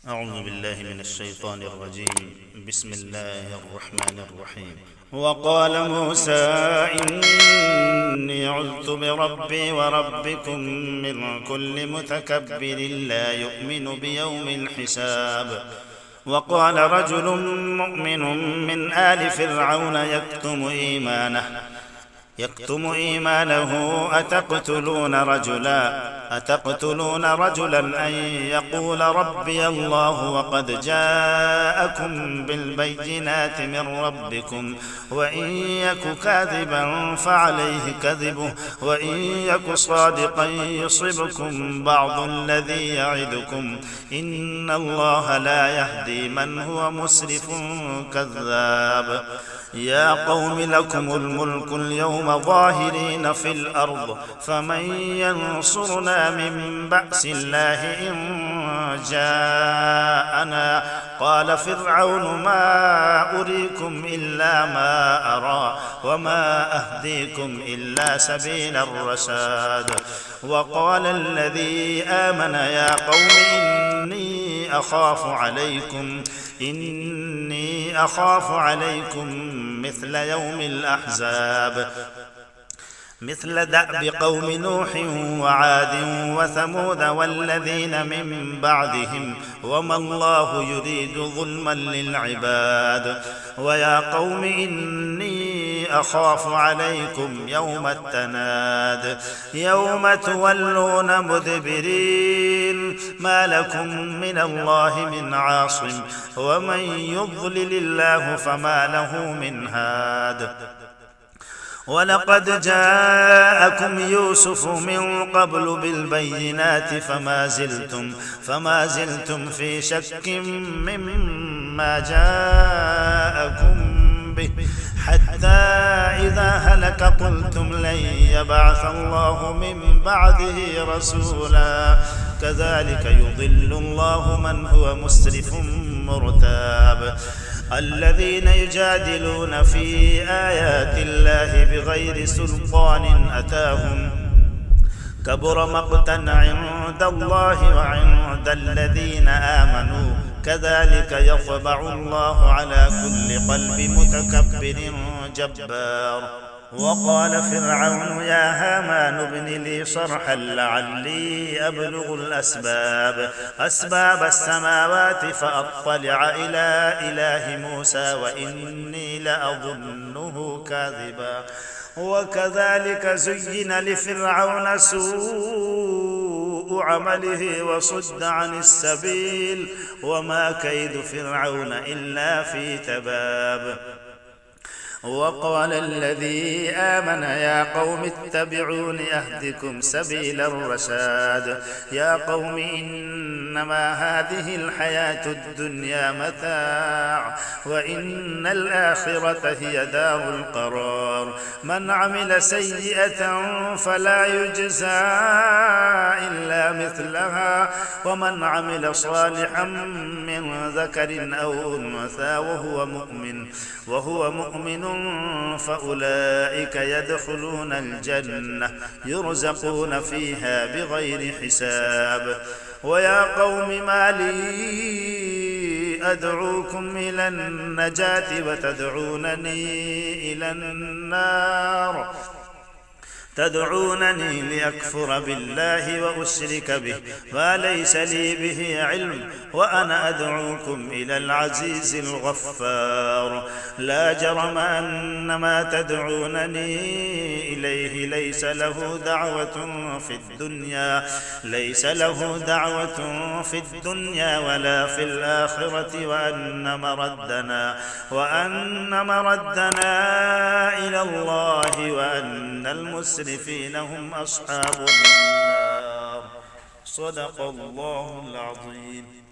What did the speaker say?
أعوذ بالله من الشيطان الرجيم. بسم الله الرحمن الرحيم. وقال موسى إني عذت بربي وربكم من كل متكبر لا يؤمن بيوم الحساب. وقال رجل مؤمن من آل فرعون يكتم إيمانه أتقتلون رجلا أن يقول ربي الله وقد جاءكم بالبينات من ربكم وإن يك كاذبا فعليه كذبه وإن يك صادقا يصبكم بعض الذي يعدكم إن الله لا يهدي من هو مسرف كذاب. يا قوم لكم الملك اليوم ظاهرين في الأرض فمن ينصرنا من بأس الله إن جاءنا. قال فرعون ما أريكم إلا ما أرى وما أهديكم إلا سبيل الرشاد. وقال الذي آمن يا قوم إني أخاف عليكم مثل يوم الأحزاب مثل دأب قوم نوح وعاد وثمود والذين من بعدهم وما الله يريد ظلما للعباد. ويا قوم إني أخاف عليكم يوم التناد يوم تولون مدبرين ما لكم من الله من عاصم ومن يضلل الله فما له من هاد. ولقد جاءكم يوسف من قبل بالبينات فما زلتم في شك مما جاءكم به حتى إذا هلك قلتم لن يبعث الله من بعده رسولا كذلك يضل الله من هو مسرف مرتاب. الذين يجادلون في آيات الله بغير سلطان أتاهم كبر مقتا عند الله وعند الذين آمنوا كذلك يطبع الله على كل قلب متكبر جبار. وقال فرعون يا هامان ابن لي صرحا لعلي أبلغ أسباب السماوات فأطلع إلى إله موسى وإني لأظنه كاذبا. وكذلك زين لفرعون سوء عمله وصد عن السبيل وما كيد فرعون إلا في تباب. وقال الذي آمن يا قوم اتبعون أهدكم سبيل الرشاد. يا قوم إنما هذه الحياة الدنيا متاع وإن الآخرة هي دار القرار. من عمل سيئة فلا يجزى إلا مثلها ومن عمل صالحا من ذكر أو أنثى وهو مؤمن فأولئك يدخلون الجنة يرزقون فيها بغير حساب. ويا قوم ما لي أدعوكم إلى النجاة وتدعونني إلى النار تدعونني لأكفر بالله وأشرك به وليس لي به علم وأنا أدعوكم إلى العزيز الغفار. لا جرم أن ما تدعونني إليه ليس له دعوة في الدنيا ولا في الآخرة وأن مردنا إلى الله وأن المسرفين هم أصحاب النار. صدق الله العظيم.